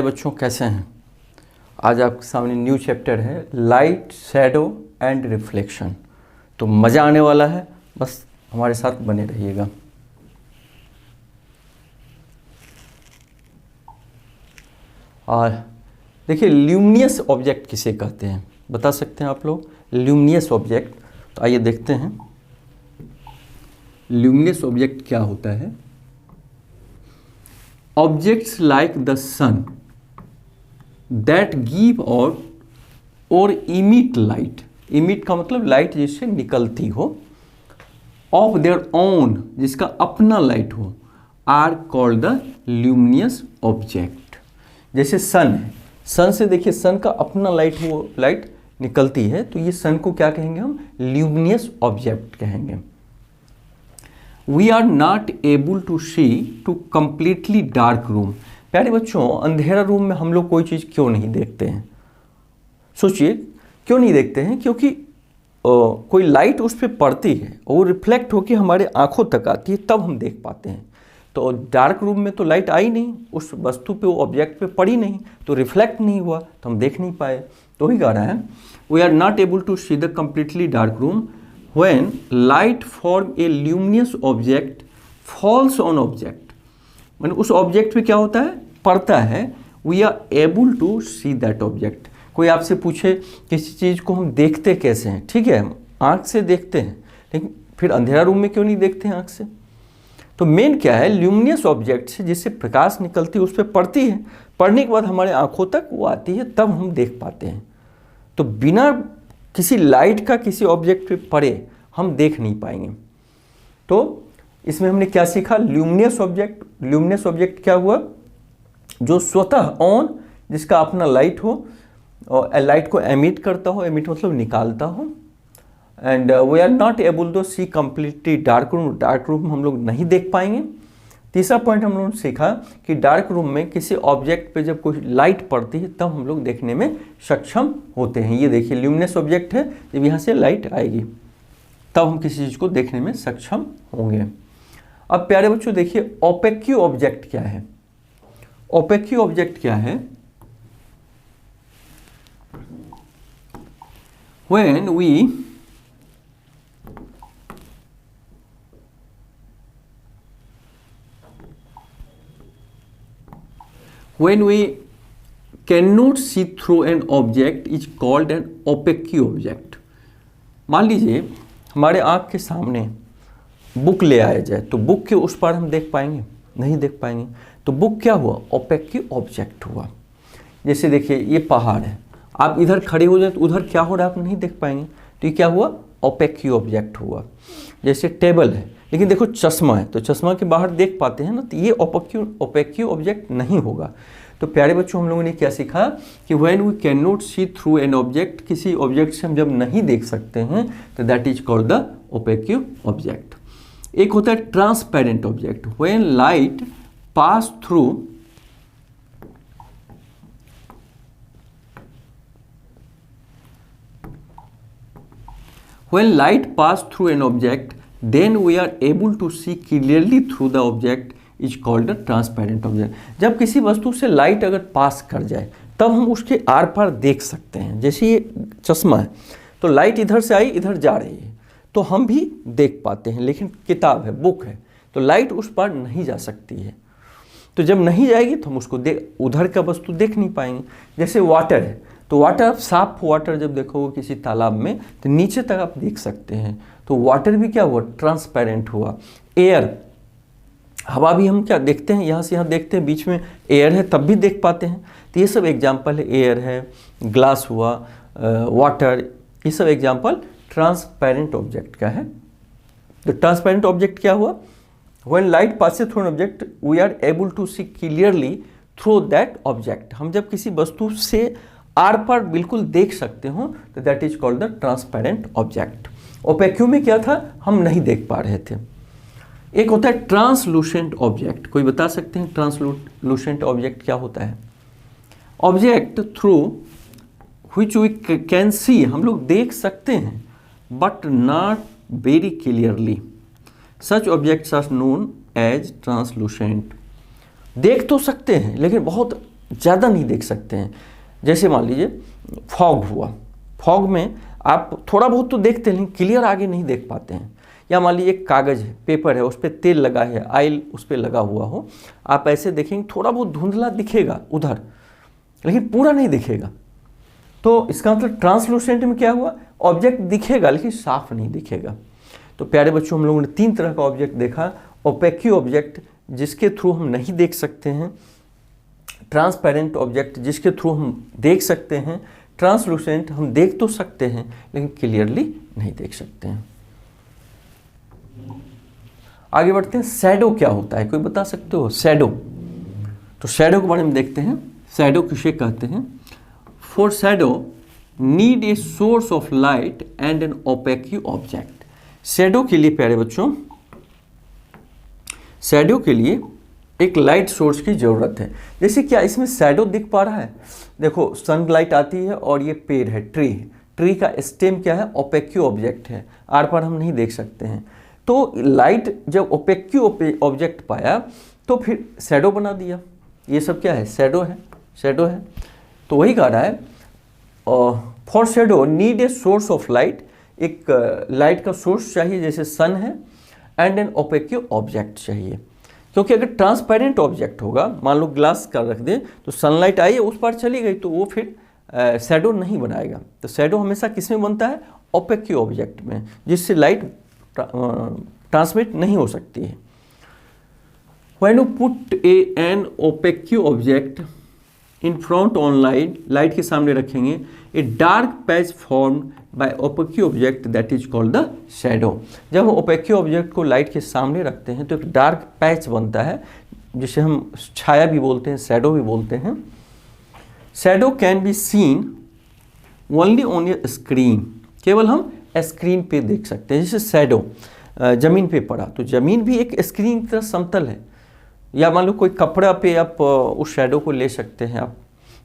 बच्चों कैसे हैं? आज आपके सामने न्यू चैप्टर है लाइट, शैडो एंड रिफ्लेक्शन। तो मज़ा आने वाला है, बस हमारे साथ बने रहिएगा। और देखिए, ल्यूमिनियस ऑब्जेक्ट किसे कहते हैं बता सकते हैं आप लोग? ल्यूमिनियस ऑब्जेक्ट, तो आइए देखते हैं ल्यूमिनियस ऑब्जेक्ट क्या होता है। Objects like the sun that give or emit light, emit का मतलब लाइट जिससे निकलती हो, ऑफ देयर ओन जिसका अपना लाइट हो, are called the luminous object. जैसे सन है, सन से देखिए सन का अपना लाइट हो, लाइट निकलती है, तो ये सन को क्या कहेंगे हम? ल्यूमिनियस ऑब्जेक्ट कहेंगे। We are not able to see to completely dark room. प्यारे बच्चों, अंधेरा रूम में हम लोग कोई चीज़ क्यों नहीं देखते हैं? सोचिए, क्यों नहीं देखते हैं? क्योंकि कोई लाइट उस पर पड़ती है और वो रिफ्लेक्ट होकर हमारे आंखों तक आती है, तब हम देख पाते हैं। तो डार्क रूम में तो लाइट आई नहीं, उस वस्तु पे, वो ऑब्जेक्ट पे पड़ी नहीं, तो रिफ्लेक्ट नहीं हुआ, तो हम देख नहीं पाए। तो वही कह रहा है, we are not able to see the completely dark room when light form a luminous object falls on object. मैंने उस ऑब्जेक्ट पे क्या होता है? पड़ता है। We are able to see that object. कोई आपसे पूछे किसी चीज़ को हम देखते कैसे हैं? ठीक है, आँख से देखते हैं, लेकिन फिर अंधेरा रूम में क्यों नहीं देखते हैं आँख से? तो मेन क्या है? ल्यूमिनियस ऑब्जेक्ट से जिससे प्रकाश निकलती है उस पर पड़ती है, पड़ने के बाद हमारे आँखों तक वो आती है, तब हम देख पाते हैं। तो बिना किसी लाइट का किसी ऑब्जेक्ट पे पड़े हम देख नहीं पाएंगे। तो इसमें हमने क्या सीखा? Luminous object. ल्यूमिनियस ऑब्जेक्ट क्या हुआ? जो स्वतः ऑन, जिसका अपना लाइट हो और लाइट को एमिट करता हो, एमिट मतलब निकालता हो। And we are not able to see completely dark room, dark room हम लोग नहीं देख पाएंगे। तीसरा पॉइंट हम लोगों ने सीखा कि डार्क रूम में किसी ऑब्जेक्ट पे जब कोई लाइट पड़ती है तब हम लोग देखने में सक्षम होते हैं। ये देखिए ल्यूमिनियस ऑब्जेक्ट है, जब यहाँ से लाइट आएगी तब हम किसी चीज़ को देखने में सक्षम होंगे। अब प्यारे बच्चों देखिए, ओपेक्यू ऑब्जेक्ट क्या है? ओपेक्यू ऑब्जेक्ट क्या है? When we cannot see through an object is called an opaque object। मान लीजिए हमारे आँख के सामने बुक ले आया जाए, तो बुक के उस पार हम देख पाएंगे? नहीं देख पाएंगे। तो बुक क्या हुआ? ओपेक ऑब्जेक्ट हुआ। जैसे देखिए ये पहाड़ है, आप इधर खड़े हो जाए तो उधर क्या हो रहा है आप नहीं देख पाएंगे, तो ये क्या हुआ? ओपेक ऑब्जेक्ट हुआ। जैसे टेबल है, लेकिन देखो चश्मा है, तो चश्मा के बाहर देख पाते हैं ना, तो ये ओपेक ऑब्जेक्ट नहीं होगा। तो प्यारे बच्चों, हम लोगों ने क्या सीखा कि when we can not see through an object, किसी ऑब्जेक्ट से हम जब नहीं देख सकते हैं तो that is called the opaque object. एक होता है transparent object. When light pass through When light pass through an object, then we are able to see clearly through the object is called a transparent object। जब किसी वस्तु से light अगर पास कर जाए तब हम उसके आर पार देख सकते हैं। जैसे ये चश्मा है, तो लाइट इधर से आई, इधर जा रही है, तो हम भी देख पाते हैं। लेकिन किताब है, बुक है, तो लाइट उस पार नहीं जा सकती है। तो जब नहीं जाएगी तो हम उसको उधर का वस्तु देख नहीं पाएंगे। जैसे वाटर है, तो वाटर, साफ वाटर जब देखोगे किसी तालाब में तो नीचे तक आप देख सकते हैं, तो वाटर भी क्या हुआ? ट्रांसपेरेंट हुआ। एयर, हवा भी हम क्या देखते हैं? यहाँ से यहाँ देखते हैं, बीच में एयर है तब भी देख पाते हैं। तो ये सब एग्जाम्पल है, एयर है, ग्लास हुआ, वाटर, ये सब एग्जाम्पल ट्रांसपेरेंट ऑब्जेक्ट का है। तो ट्रांसपेरेंट ऑब्जेक्ट क्या हुआ? When light passes through an object we are able to see clearly through that object. हम जब किसी वस्तु से आर पार बिल्कुल देख सकते हो तो that is called the transparent object. Opaque में क्या था? हम नहीं देख पा रहे थे। एक होता है ट्रांसलूसेंट ऑब्जेक्ट। कोई बता सकते हैं ट्रांसलूसेंट ऑब्जेक्ट क्या होता है? Object through which we can see, हम लोग देख सकते हैं, but not very clearly. Such objects are known as translucent. देख तो सकते हैं लेकिन बहुत ज़्यादा नहीं देख सकते हैं। जैसे मान लीजिए फॉग हुआ, फॉग में आप थोड़ा बहुत तो देखते हैं लेकिन क्लियर आगे नहीं देख पाते हैं। या मान लीजिए कागज़ है, पेपर है, उस पर तेल लगा है, ऑयल उस पर लगा हुआ हो, आप ऐसे देखेंगे थोड़ा बहुत धुंधला दिखेगा उधर, लेकिन पूरा नहीं दिखेगा। तो इसका मतलब ट्रांसलूसेंट में क्या हुआ, ऑब्जेक्ट दिखेगा लेकिन साफ नहीं दिखेगा। तो प्यारे बच्चों, हम लोगों ने 3 तरह का ऑब्जेक्ट देखा। ओपेक ऑब्जेक्ट जिसके थ्रू हम नहीं देख सकते हैं, ट्रांसपेरेंट ऑब्जेक्ट जिसके थ्रू हम देख सकते हैं, ट्रांसलूसेंट हम देख तो सकते हैं लेकिन क्लियरली नहीं देख सकते हैं। आगे बढ़ते हैं, शैडो क्या होता है, कोई बता सकते हो शैडो? तो शैडो के बारे में देखते हैं। शैडो किसे कहते हैं? For shadow need a source of light and an opaque object. Shadow के लिए प्यारे बच्चों, शैडो के लिए एक लाइट सोर्स की ज़रूरत है। जैसे क्या इसमें शैडो दिख पा रहा है? देखो सनलाइट आती है और ये पेड़ है, ट्री है, ट्री का स्टेम क्या है, ओपेक ऑब्जेक्ट है, आर पार हम नहीं देख सकते हैं। तो लाइट जब ओपेक ऑब्जेक्ट पाया तो फिर शैडो बना दिया। ये सब क्या है, शैडो है, शैडो है। तो वही कह रहा है for shadow need a source of light, एक लाइट का सोर्स चाहिए जैसे सन है, एंड एन ओपेक ऑब्जेक्ट चाहिए। क्योंकि अगर ट्रांसपेरेंट ऑब्जेक्ट होगा, मान लो ग्लास का रख दें तो सनलाइट आई उस पर चली गई तो वो फिर शैडो नहीं बनाएगा। तो शैडो हमेशा किस में बनता है, ओपेक ऑब्जेक्ट में, जिससे लाइट ट्रांसमिट नहीं हो सकती है। When you put an opaque object in front on light, light के सामने रखेंगे, a dark patch formed by opaque object that is called the shadow। जब हम opaque object को लाइट के सामने रखते हैं तो एक डार्क पैच बनता है जिसे हम छाया भी बोलते हैं, शैडो भी बोलते हैं। Shadow can be seen only on A screen, केवल हम स्क्रीन पे देख सकते हैं। जैसे शैडो जमीन पे पड़ा तो जमीन भी एक स्क्रीन की तरह समतल है, या मान लो कोई कपड़ा पे आप उस शैडो को ले सकते हैं आप।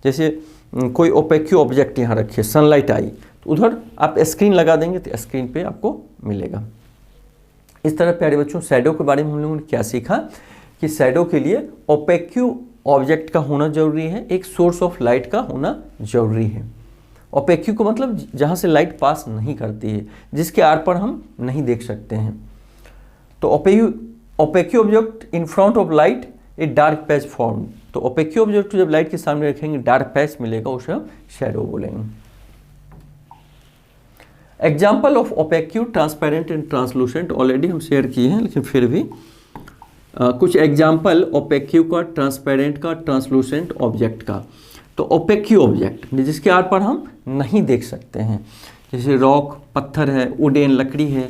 जैसे कोई ओपेक ऑब्जेक्ट यहाँ रखिए, सनलाइट आई तो उधर आप स्क्रीन लगा देंगे तो स्क्रीन पे आपको मिलेगा। इस तरह प्यारे बच्चों शैडो के बारे में हम लोगों ने क्या सीखा कि शैडो के लिए ओपेक ऑब्जेक्ट का होना जरूरी है, एक सोर्स ऑफ लाइट का होना जरूरी है। ओपेक को मतलब जहाँ से लाइट पास नहीं करती है, जिसके आर पर हम नहीं देख सकते हैं। तो opaque object in front of light a dark patch form. तो ओपेक ऑब्जेक्ट जब लाइट के सामने रखेंगे डार्क पैच मिलेगा, उसे हम शैडो बोलेंगे। Example of opaque, transparent and translucent already हम शेयर किए हैं, लेकिन फिर भी कुछ एग्जाम्पल ओपेक का, ट्रांसपेरेंट का, ट्रांसलूसेंट ऑब्जेक्ट का। तो ओपेक ऑब्जेक्ट जिसके आर पर हम नहीं देख सकते हैं, जैसे रॉक पत्थर है, वुडन लकड़ी है,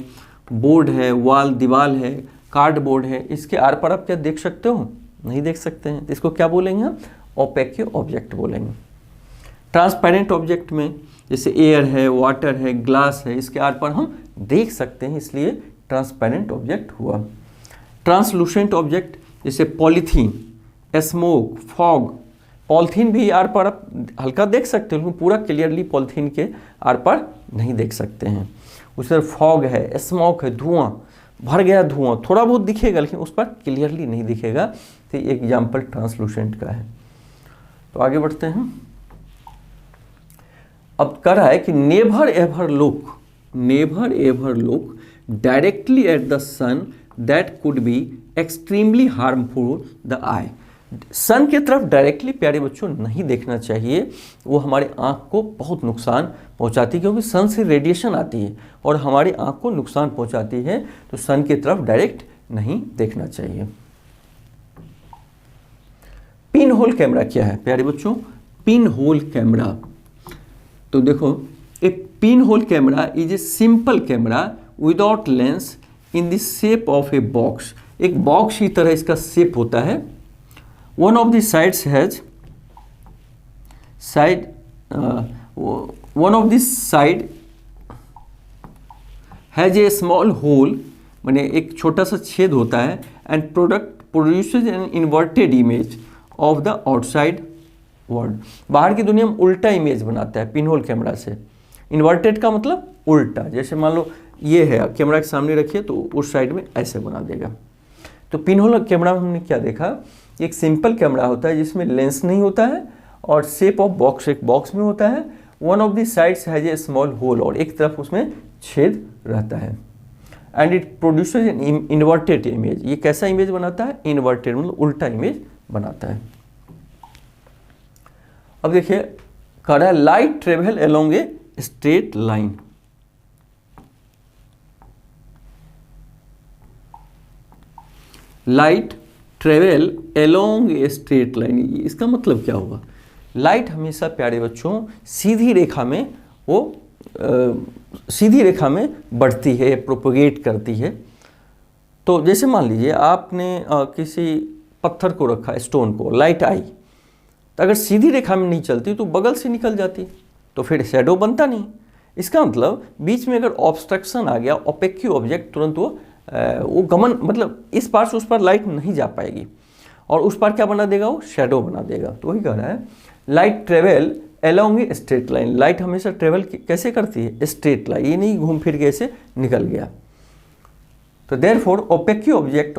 बोर्ड है, वॉल दीवार है, कार्डबोर्ड है, इसके आर पर आप क्या देख सकते हो, नहीं देख सकते हैं। तो इसको क्या बोलेंगे हम, ओपेक ऑब्जेक्ट बोलेंगे। ट्रांसपेरेंट ऑब्जेक्ट में जैसे एयर है, वाटर है, ग्लास है, इसके आर पर हम देख सकते हैं, इसलिए ट्रांसपेरेंट ऑब्जेक्ट हुआ। ट्रांसलूसेंट ऑब्जेक्ट जैसे पॉलीथीन, स्मोक, फॉग। पॉलीथीन भी आर पर आप हल्का देख सकते हो, लेकिन पूरा क्लियरली पॉलीथीन के आर पर नहीं देख सकते हैं। उस तरह फॉग है, स्मोक है, धुआं, भर गया धुआं, थोड़ा बहुत दिखेगा लेकिन उस पर क्लियरली नहीं दिखेगा। तो ये एग्जाम्पल ट्रांसलूसेंट का है। तो आगे बढ़ते हैं। अब कर रहा है कि never ever look directly at the sun that could be extremely harmful the eye. Sun की तरफ डायरेक्टली प्यारे बच्चों नहीं देखना चाहिए, वो हमारे आँख को बहुत नुकसान पहुंचाती है, क्योंकि सन से रेडिएशन आती है और हमारी आँख को नुकसान पहुंचाती है। तो सन की तरफ डायरेक्ट नहीं देखना चाहिए। पिन होल कैमरा क्या है प्यारे बच्चों? पिन होल कैमरा, तो देखो a pinhole camera is a simple camera without lens in the shape of a box. एक बॉक्स की तरह इसका शेप होता है। One of the sides has a small hole, माने एक छोटा सा छेद होता है, and produces an inverted image of the outside world। बाहर की दुनिया में उल्टा इमेज बनाता है पिन होल कैमरा से। इन्वर्टेड का मतलब उल्टा, जैसे मान लो ये है, कैमरा के सामने रखिए तो उस साइड में ऐसे बना देगा। तो पिन होल कैमरा में हमने क्या देखा, एक सिंपल कैमरा होता है जिसमें लेंस नहीं होता है और शेप ऑफ बॉक्स एक बॉक्स में होता है। One of the sides has a small hole, और एक तरफ उसमें छेद रहता है। And it produces an inverted image. ये कैसा इमेज बनाता है? इन्वर्टेड मतलब उल्टा इमेज बनाता है। अब देखिए कह रहा है light travel along a straight line. Light travel along a straight line, इसका मतलब क्या होगा? लाइट हमेशा प्यारे बच्चों सीधी रेखा में सीधी रेखा में बढ़ती है, प्रोपोगेट करती है। तो जैसे मान लीजिए आपने किसी पत्थर को रखा, स्टोन को, लाइट आई तो अगर सीधी रेखा में नहीं चलती तो बगल से निकल जाती, तो फिर शैडो बनता नहीं। इसका मतलब बीच में अगर ऑब्स्ट्रक्शन आ गया, ओपेक ऑब्जेक्ट, तुरंत वो गमन, मतलब इस पार से उस पार लाइट नहीं जा पाएगी और उस पार क्या बना देगा? वो शैडो बना देगा। तो वही कह रहा है light travel along a straight line. Light हमेशा ट्रेवल कैसे करती है? स्ट्रेट लाइन, ये नहीं घूम फिर के ऐसे निकल गया। तो therefore opaque object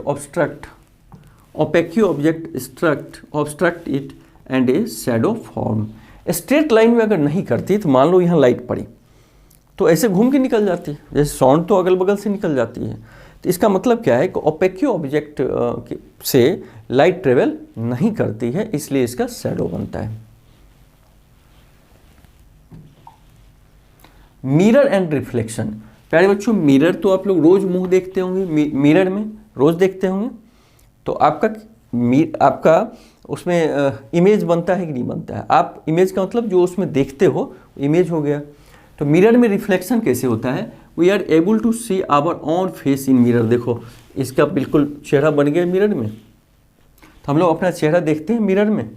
obstruct it and A shadow form. Straight line में अगर नहीं करती तो मान लो यहाँ लाइट पड़ी तो ऐसे घूम के निकल जाती है, जैसे साउंड तो अगल बगल से निकल जाती है। तो इसका मतलब क्या है कि ओपेक ऑब्जेक्ट से लाइट ट्रेवल नहीं करती है, इसलिए इसका शैडो बनता है। Mirror and reflection. प्यारे बच्चों मिरर तो आप लोग रोज मुंह देखते होंगे, मिरर में रोज देखते होंगे, तो आपका उसमें इमेज बनता है कि नहीं बनता है? आप इमेज का मतलब जो उसमें देखते हो इमेज हो गया। तो मिरर में रिफ्लेक्शन कैसे होता है? We are able to see our own face in mirror. देखो इसका बिल्कुल चेहरा बन गया मिरर में, तो हम लोग अपना चेहरा देखते हैं मिरर में,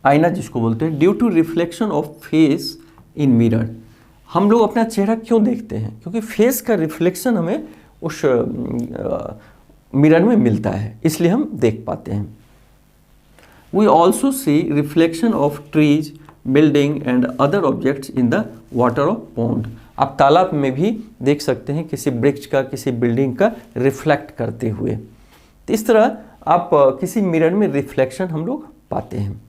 आईना जिसको बोलते हैं। Due to reflection of face in mirror, हम लोग अपना चेहरा क्यों देखते हैं? क्योंकि फेस का रिफ्लेक्शन हमें उस मिरर में मिलता है, इसलिए हम देख पाते हैं। We also see reflection of trees, building and other objects in the water of pond. आप तालाब में भी देख सकते हैं किसी वृक्ष का, किसी बिल्डिंग का रिफ्लेक्ट करते हुए। तो इस तरह आप किसी मिरर में रिफ्लेक्शन हम लोग पाते हैं।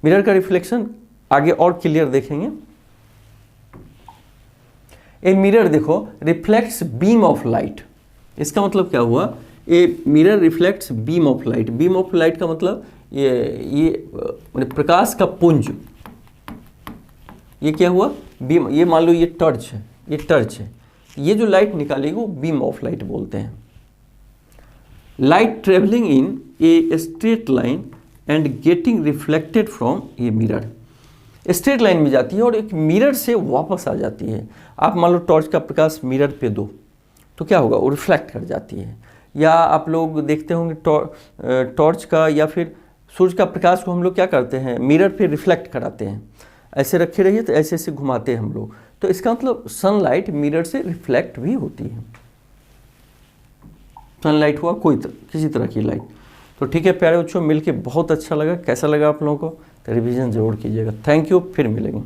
मिरर का रिफ्लेक्शन आगे और क्लियर देखेंगे। ए मिरर देखो रिफ्लेक्ट्स बीम ऑफ लाइट। इसका मतलब क्या हुआ? A mirror reflects beam of light. Beam of light का मतलब ये प्रकाश का पुंज। ये क्या हुआ? बीम। ये मान लो ये टॉर्च है, ये टॉर्च है, ये जो लाइट निकालेगी वो बीम ऑफ लाइट बोलते हैं। Light travelling in a straight line and getting reflected from a mirror. Straight line में जाती है और एक मिरर से वापस आ जाती है। आप मान लो टॉर्च का प्रकाश मिरर पे दो तो क्या होगा? वो रिफ्लेक्ट कर जाती है। या आप लोग देखते होंगे टॉर्च का या फिर सूर्य का प्रकाश को हम लोग क्या करते हैं? मिरर पे रिफ्लेक्ट कराते हैं। ऐसे रखे रहिए तो ऐसे ऐसे घुमाते हैं हम लोग। तो इसका मतलब सनलाइट मिरर से रिफ्लेक्ट भी होती है। सनलाइट हुआ किसी तरह की लाइट। तो ठीक है प्यारे बच्चों, मिलके बहुत अच्छा लगा। कैसा लगा आप लोगों को? तो रिवीजन जरूर कीजिएगा। थैंक यू, फिर मिलेंगे।